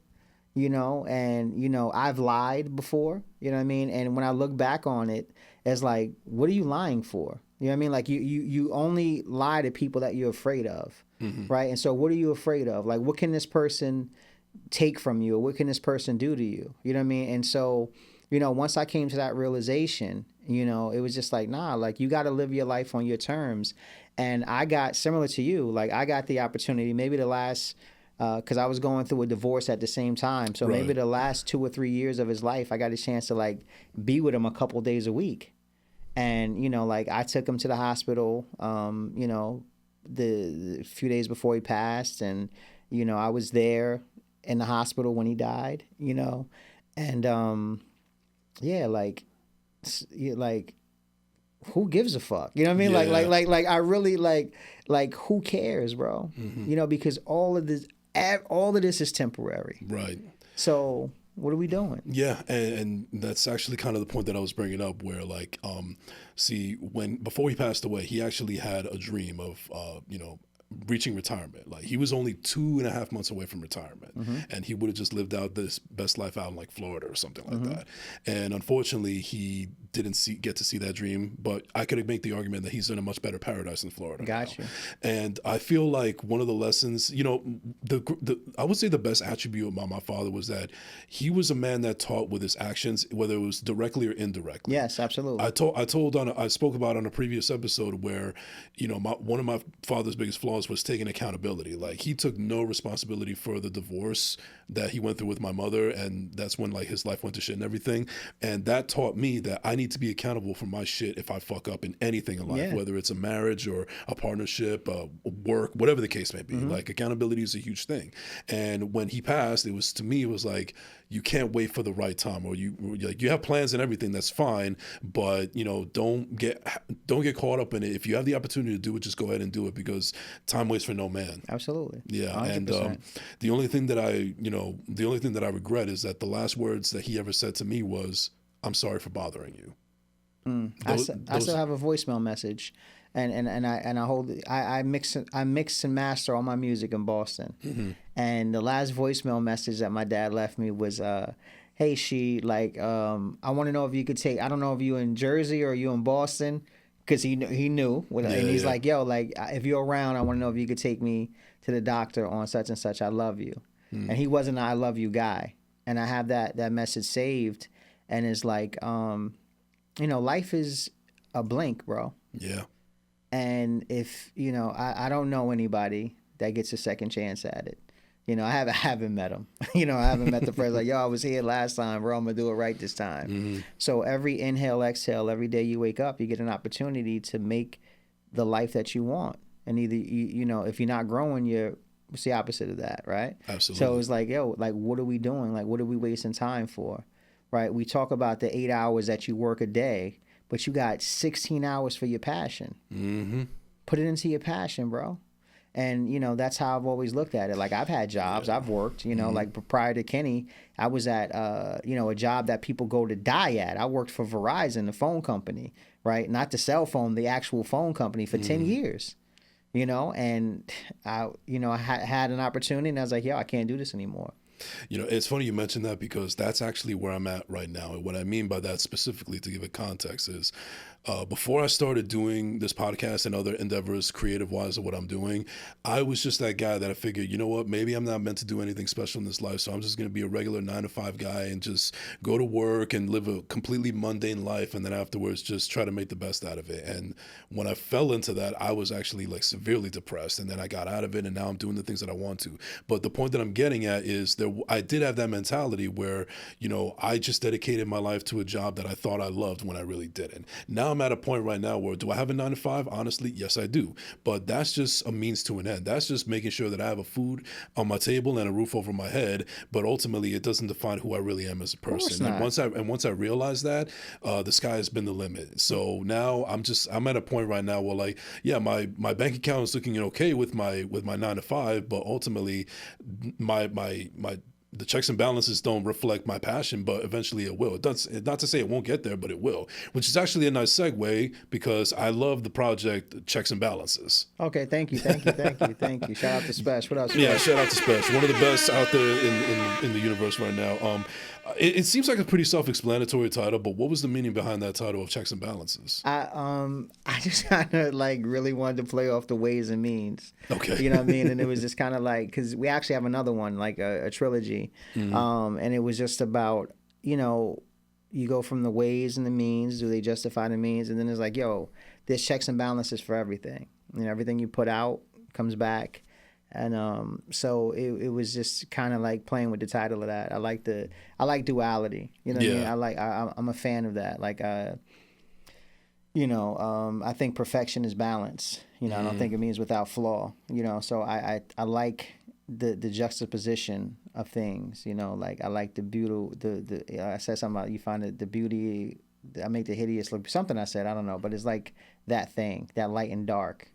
and I've lied before, you know what I mean? And when I look back on it, it's like, what are you lying for? You know what I mean? Like, you only lie to people that you're afraid of, right? And so what are you afraid of? Like, what can this person take from you, or what can this person do to you? You know what I mean? And so once I came to that realization, it was just like, nah, like you got to live your life on your terms. And I got, similar to you, like I got the opportunity, maybe the last, because I was going through a divorce at the same time. So maybe the last 2 or 3 years of his life, I got a chance to like be with him a couple days a week. And, like I took him to the hospital, the few days before he passed. And, I was there in the hospital when he died, and, yeah, like who gives a fuck? You know what I mean? Yeah. Like I really like who cares, bro? Because all of this is temporary. Right. So what are we doing? Yeah, and that's actually kind of the point that I was bringing up, where like, see, before he passed away, he actually had a dream of, reaching retirement. Like he was only 2.5 months away from retirement, and he would have just lived out this best life out in like Florida or something like that. And unfortunately, he didn't get to see that dream. But I could make the argument that he's in a much better paradise in Florida. Got you. And I feel like one of the lessons, I would say the best attribute about my father was that he was a man that taught with his actions, whether it was directly or indirectly. Yes, absolutely. I spoke about on a previous episode where, one of my father's biggest flaws was taking accountability. Like he took no responsibility for the divorce that he went through with my mother, and that's when like his life went to shit and everything. And that taught me that I need to be accountable for my shit if I fuck up in anything in life, whether it's a marriage or a partnership, work, whatever the case may be. Like accountability is a huge thing. And when he passed, it was like, you can't wait for the right time, or you have plans and everything, that's fine, but don't get caught up in it. If you have the opportunity to do it, just go ahead and do it, because time waits for no man. Absolutely. Yeah. 100%. And the only thing that I regret is that the last words that he ever said to me was, "I'm sorry for bothering you." I still have a voicemail message, and I mix and master all my music in Boston. And the last voicemail message that my dad left me was, "Hey, she, like, I want to know if you could take. I don't know if you in Jersey or you in Boston, because he knew. And he's like, yo, like if you're around, I want to know if you could take me to the doctor on such and such. I love you." And he wasn't an I love you guy, and I have that message saved, and it's like, life is a blink, bro. Yeah. And if, I don't know anybody that gets a second chance at it. I haven't met him. I haven't met the person like, yo, I was here last time, bro. I'm going to do it right this time. So every inhale, exhale, every day you wake up, you get an opportunity to make the life that you want. And either, if you're not growing, it's the opposite of that, right? Absolutely. So it's like, yo, like, what are we doing? Like, what are we wasting time for? Right? We talk about the 8 hours that you work a day, but you got 16 hours for your passion. Put it into your passion, bro. And, that's how I've always looked at it. Like, I've had jobs, I've worked, like prior to Kenny, I was at, a job that people go to die at. I worked for Verizon, the phone company, right? Not the cell phone, the actual phone company for 10 years, and I had an opportunity, and I was like, yo, I can't do this anymore. It's funny you mentioned that, because that's actually where I'm at right now. And what I mean by that specifically, to give it context, is before I started doing this podcast and other endeavors creative-wise of what I'm doing, I was just that guy that I figured, you know what, maybe I'm not meant to do anything special in this life, so I'm just going to be a regular 9-to-5 guy and just go to work and live a completely mundane life, and then afterwards just try to make the best out of it. And when I fell into that, I was actually like severely depressed, and then I got out of it, and now I'm doing the things that I want to. But the point that I'm getting at is I did have that mentality where, I just dedicated my life to a job that I thought I loved when I really didn't. Now I'm at a point right now where, do I have a 9-to-5? Honestly, yes, I do. But that's just a means to an end. That's just making sure that I have a food on my table and a roof over my head. But ultimately, it doesn't define who I really am as a person. And once I realize that, the sky has been the limit. So now I'm at a point right now where, like, yeah, my bank account is looking okay with my 9-to-5, but ultimately, the checks and balances don't reflect my passion, but eventually it will. Not to say it won't get there, but it will, which is actually a nice segue, because I love the project Checks and Balances. Okay, thank you. Shout out to Spesh. What else? Spesh? Yeah, shout out to Spesh. One of the best out there in the universe right now. It seems like a pretty self-explanatory title, but what was the meaning behind that title of Checks and Balances? I just kind of like really wanted to play off the ways and means. Okay. You know what I mean? And it was just kind of like, because we actually have another one, like a trilogy. And it was just about, you go from the ways and the means. Do they justify the means? And then it's like, yo, there's checks and balances for everything. Everything you put out comes back. And so it was just kind of like playing with the title of that. I like duality. You know what I mean? I'm a fan of that. Like I think perfection is balance. I don't think it means without flaw. So I like the juxtaposition of things. Like I like the beauty. I said something about you find the beauty. I make the hideous look. Something I said, I don't know, but it's like that thing, that light and dark.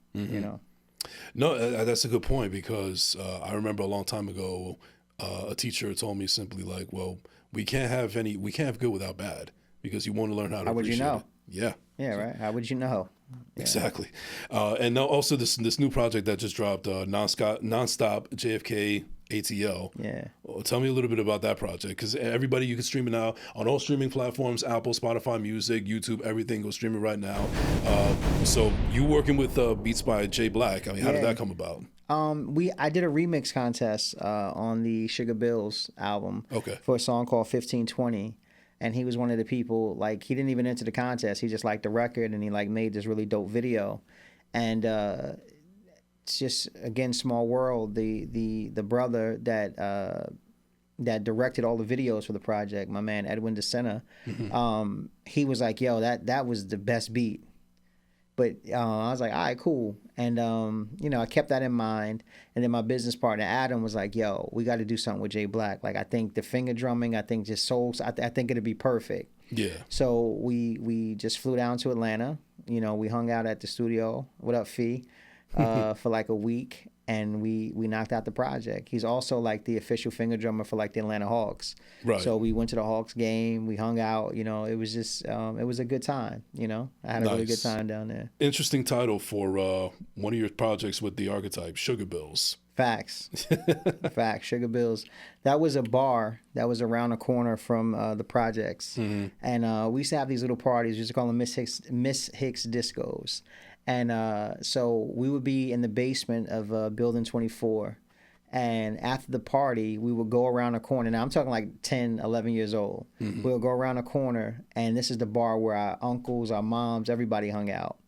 No, that's a good point, because I remember a long time ago, a teacher told me simply like, well, we can't have good without bad, because you want to learn how to How would you appreciate know? it. Yeah. Yeah, right. How would you know? Yeah. Exactly. And now also this new project that just dropped, nonstop JFK ATL. Yeah. Well, tell me a little bit about that project, because everybody, you can stream it now on all streaming platforms: Apple, Spotify Music, YouTube, everything. Go stream it right now. So you working with Beats by Jay Black. I mean, how did that come about? I did a remix contest on the Sugar Bills album for a song called 1520. And he was one of the people, like, he didn't even enter the contest. He just liked the record, and he like made this really dope video. And it's just, again, small world. The brother that directed all the videos for the project, my man Edwin DeSena, he was like, yo, that was the best beat. But I was like, all right, cool. And, I kept that in mind. And then my business partner, Adam, was like, yo, we got to do something with Jay Black. Like, I think the finger drumming, I think just souls, I think it'd be perfect. Yeah. So we just flew down to Atlanta. We hung out at the studio. What up, Fee? For like a week. And we knocked out the project. He's also like the official finger drummer for like the Atlanta Hawks. Right. So we went to the Hawks game. We hung out. It was just it was a good time. I had a really good time down there. Interesting title for one of your projects with the archetype, Sugar Bills. Facts. Facts. Sugar Bills. That was a bar that was around the corner from the projects. And we used to have these little parties. We used to call them Miss Hicks discos. And so we would be in the basement of Building 24. And after the party, we would go around a corner. Now, I'm talking like 10, 11 years old. We would go around a corner, and this is the bar where our uncles, our moms, everybody hung out.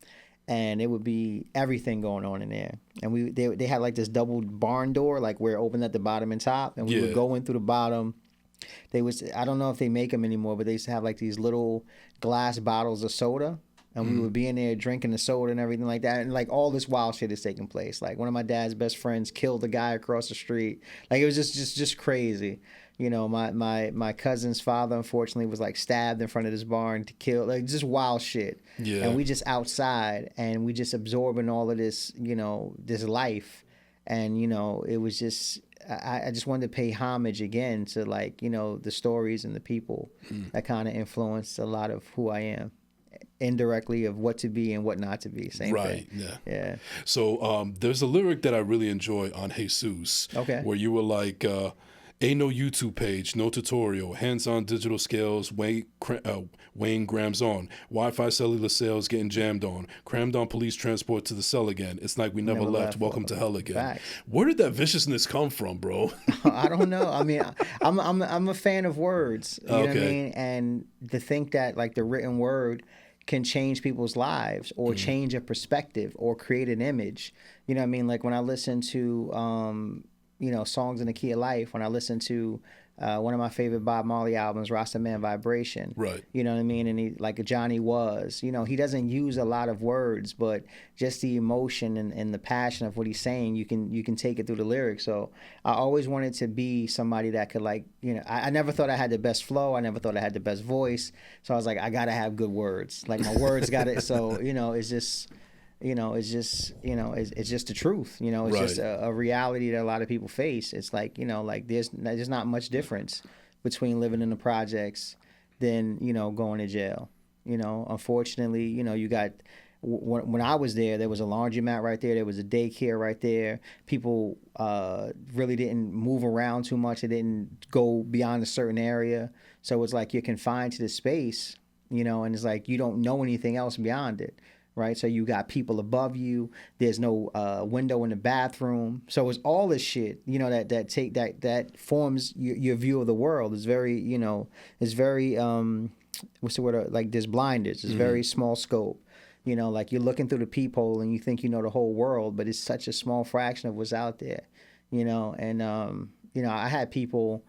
And it would be everything going on in there. And they had like this double barn door, like where it opened at the bottom and top. And we would go in through the bottom. I don't know if they make them anymore, but they used to have like these little glass bottles of soda. And we would be in there drinking the soda and everything like that. And like all this wild shit is taking place. Like one of my dad's best friends killed a guy across the street. Like it was just crazy. My cousin's father, unfortunately, was like stabbed in front of this barn to kill, like just wild shit. Yeah. And we just outside and we just absorbing all of this, this life. And, it was just, I just wanted to pay homage again to like, the stories and the people that kind of influenced a lot of who I am. Indirectly of what to be and what not to be. Same thing. Yeah. So there's a lyric that I really enjoy on Jesus. Where you were like, ain't no YouTube page, no tutorial, hands-on digital scales, weighing grams on, Wi-Fi cellular sales getting jammed on, crammed on police transport to the cell again. It's like we never left. Welcome to hell again. Facts. Where did that viciousness come from, bro? I don't know. I mean, I'm a fan of words. You know what I mean? And to think that like the written word can change people's lives or change a perspective or create an image. You know what I mean? Like when I listen to, Songs in the Key of Life, when I listen to one of my favorite Bob Marley albums, Rasta Man Vibration. Right. You know what I mean? And he, like Johnny Was, he doesn't use a lot of words, but just the emotion and the passion of what he's saying, you can take it through the lyrics. So I always wanted to be somebody that could like, I never thought I had the best flow. I never thought I had the best voice. So I was like, I got to have good words. Like my words got it. So, it's just... it's just the truth. It's just a reality that a lot of people face. It's like, like there's not much difference between living in the projects than, going to jail. Unfortunately, you got, when I was there was a laundromat right there. There was a daycare right there. People really didn't move around too much. It didn't go beyond a certain area. So it's like you're confined to the space, and it's like you don't know anything else beyond it. right? So you got people above you. There's no window in the bathroom. So it's all this shit, you know, that forms your view of the world. It's very, you know, it's very what's the word? Like there's blinders. It's very small scope. You know, like you're looking through the peephole and you think you know the whole world, but it's such a small fraction of what's out there. You know, and you know, I had people,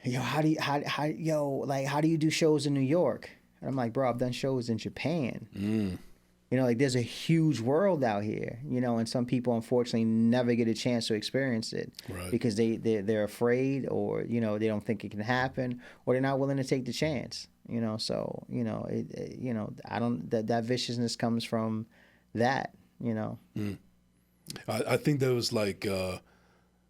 how do you do shows in New York? And I'm like, bro, I've done shows in Japan. You know, like there's a huge world out here, you know, and some people unfortunately never get a chance to experience it because they're afraid, or, you know, they don't think it can happen, or they're not willing to take the chance, you know. So, you know, you know, that viciousness comes from that, you know. I think that was like,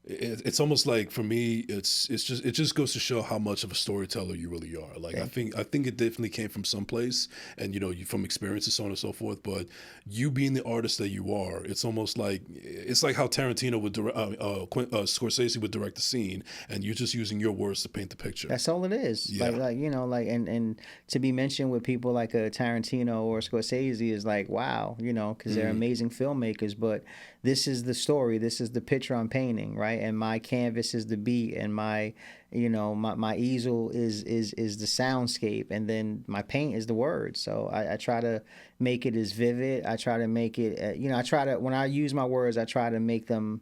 it's almost like for me, it just goes to show how much of a storyteller you really are. Like I think it definitely came from someplace, and you know, you from experiences, so on and so forth. But you being the artist that you are, it's almost like how Tarantino would Scorsese would direct the scene, and you're just using your words to paint the picture. That's all it is. Yeah. Like you know, like and to be mentioned with people like a Tarantino or Scorsese is like, wow, you know, because they're amazing filmmakers. But this is the story. This is the picture I'm painting, right? And my canvas is the beat, and my, you know, my easel is the soundscape, and then my paint is the words. So I try to make it as vivid. I try to make it, you know, when I use my words, I try to make them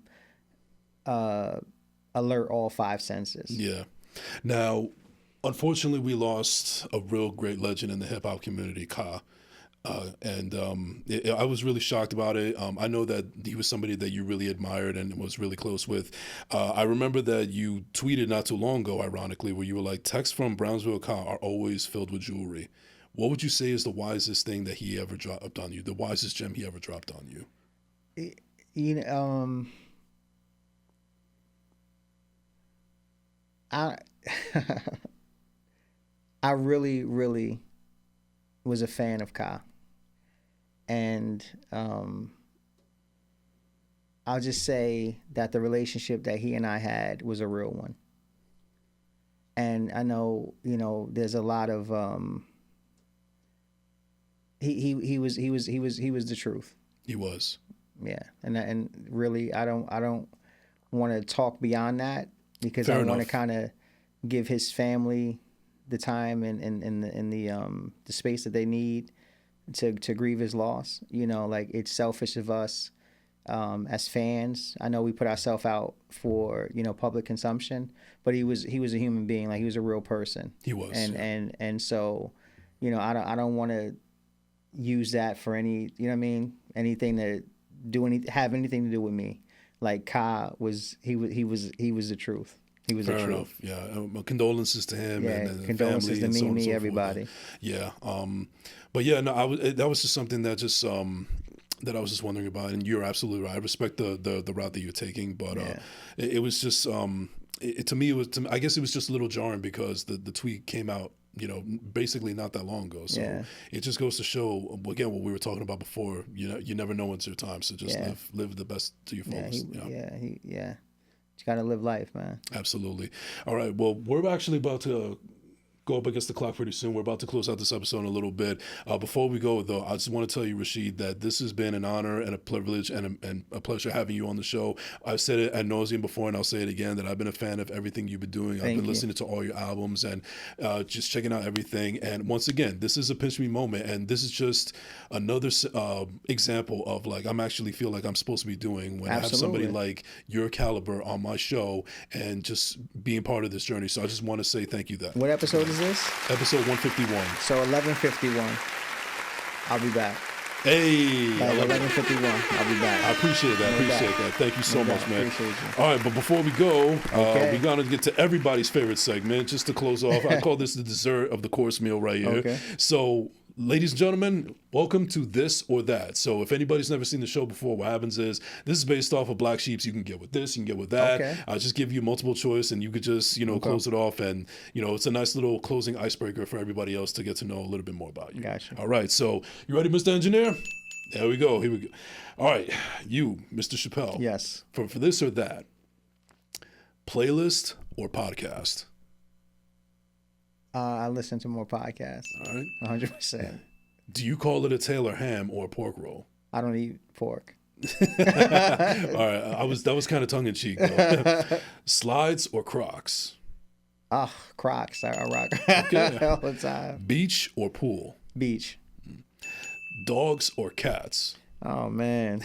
alert all five senses. Yeah. Now, unfortunately, we lost a real great legend in the hip hop community, Ka. I was really shocked about it. I know that he was somebody that you really admired and was really close with. I remember that you tweeted not too long ago, ironically, where you were like, texts from Brownsville Ka are always filled with jewelry. What would you say is the wisest thing that he ever dropped on you, the wisest gem he ever dropped on you? You know, I really, really was a fan of Ka. And I'll just say that the relationship that he and I had was a real one. And I know, you know, there's a lot of he was the truth. He was. Yeah. And really I don't want to talk beyond that, because Fair I want to enough. kind of give his family the time and the space that they need to grieve his loss. You know, like it's selfish of us as fans. I know we put ourselves out for, you know, public consumption, but he was a human being. Like he was a real person. He was. And so, you know, I don't want to use that for any, you know what I mean, anything to have anything to do with me. Like Ka was he was the truth. He was Fair the truth. enough. Yeah. Condolences to him and condolences family and to so on and so everybody. forth. Yeah. But yeah, no, that was just something that just that I was just wondering about, and you're absolutely right. I respect the route that you're taking, but it was just to me I guess it was just a little jarring because the tweet came out, you know, basically not that long ago. So it just goes to show, again, what we were talking about before. You know, you never know when's your time, so just live the best to your fullest. Yeah. You gotta live life, man. Absolutely. All right. Well, we're actually about to go up against the clock pretty soon. We're about to close out this episode in a little bit. Before we go, though, I just want to tell you, Rasheed, that this has been an honor and a privilege and a pleasure having you on the show. I've said it ad nauseum before, and I'll say it again, that I've been a fan of everything you've been doing. I've been listening to all your albums and just checking out everything. And once again, this is a pinch me moment, and this is just another example of, like, I'm actually feel like I'm supposed to be doing when I have somebody like your caliber on my show and just being part of this journey. So I just want to say thank you. What episode is this? Episode 151. So 1151. I'll be back. Hey, 1151. I'll be back. I appreciate that. That. Thank you so much, man. Appreciate you. All right, but before we go, we're gonna get to everybody's favorite segment. Just to close off, I call this the dessert of the course meal right here. Okay. So, ladies and gentlemen, welcome to This or That. So if anybody's never seen the show before, what happens is this is based off of Black Sheeps. You can get with this, you can get with that. Okay. I'll just give you multiple choice, and you could just, you know, close it off. And, you know, it's a nice little closing icebreaker for everybody else to get to know a little bit more about you. Gotcha. All right, so you ready, Mr. Engineer? There we go. Here we go. All right, you, Mr. Chappell. Yes. For this or that, playlist or podcast? I listen to more podcasts. All right. 100%. Do you call it a Taylor ham or a pork roll? I don't eat pork. All right, that was kind of tongue in cheek though. Slides or Crocs? Oh, Crocs. I rock Okay. all the time. Beach or pool? Beach. Dogs or cats? Oh man.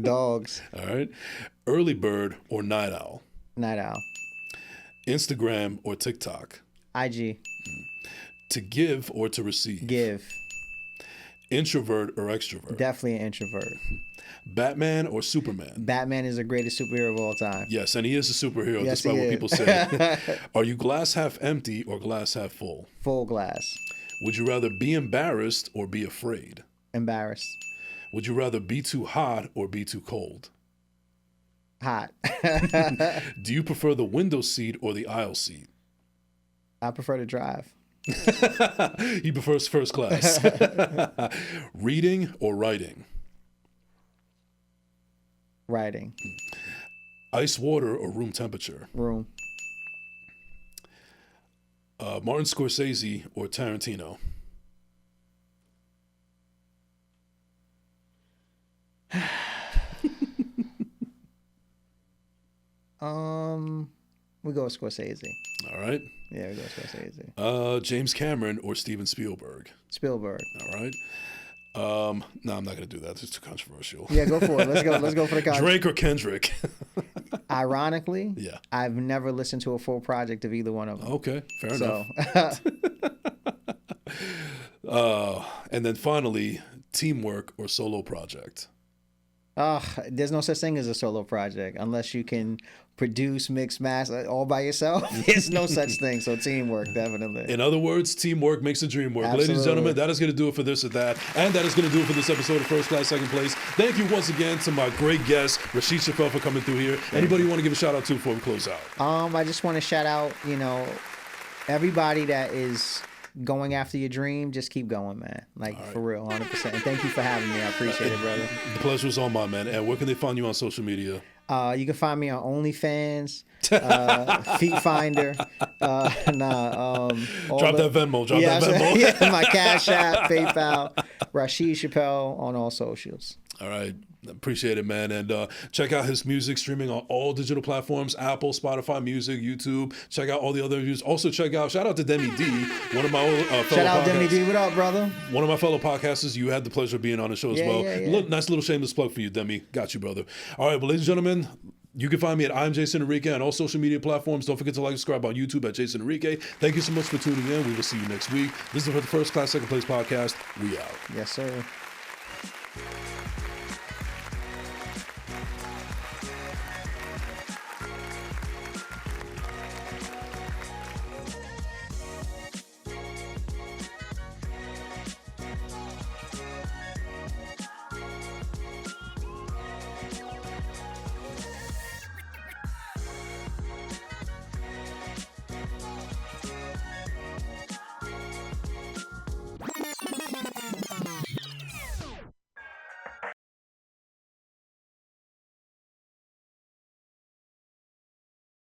Dogs. All right. Early bird or night owl? Night owl. Instagram or TikTok? IG. To give or to receive? Give. Introvert or extrovert? Definitely an introvert. Batman or Superman? Batman is the greatest superhero of all time. Yes, and he is a superhero, Yes, despite he what is. people say. Are you glass half empty or glass half full? Full glass. Would you rather be embarrassed or be afraid? Embarrassed. Would you rather be too hot or be too cold? Hot. Do you prefer the window seat or the aisle seat? I prefer to drive. He prefers first class. Reading or writing? Writing. Ice water or room temperature? Room. Martin Scorsese or Tarantino? We go with Scorsese. All right. Yeah, we go with Scorsese. James Cameron or Steven Spielberg? Spielberg. All right. No, I'm not going to do that. It's too controversial. Yeah, go for it. Let's go for the concept. Drake or Kendrick? Ironically, Yeah. I've never listened to a full project of either one of them. Okay, fair So, enough. And then finally, teamwork or solo project? there's no such thing as a solo project unless you can produce, mix, master all by yourself. There's no such thing. So teamwork, definitely. In other words, teamwork makes the dream work. Absolutely. Ladies and gentlemen, that is going to do it for this or that. And that is going to do it for this episode of First Class, Second Place. Thank you once again to my great guest, Rasheed Chappell, for coming through here. Anybody you want to give a shout out to before we close out? I just want to shout out, everybody that is going after your dream. Just keep going, man. For real, 100%. And thank you for having me. I appreciate it, brother. The pleasure is all mine, man. And where can they find you on social media? You can find me on OnlyFans, Feet Finder. Drop that Venmo. Drop that Venmo. Yeah, my Cash App, PayPal, Rasheed Chappell on all socials. All right. Appreciate it, man. And check out his music streaming on all digital platforms, Apple, Spotify, Music, YouTube. Check out all the other reviews. Also, shout out to Demi D, one of my old fellow Shout out Demi D. What up, brother? One of my fellow podcasters. You had the pleasure of being on the show as well. Yeah. Nice little shameless plug for you, Demi. Got you, brother. All right, well, ladies and gentlemen, you can find me at I'm Jason Enrique on all social media platforms. Don't forget to like and subscribe on YouTube at Jason Enrique. Thank you so much for tuning in. We will see you next week. This is the First Class, Second Place podcast. We out. Yes, sir.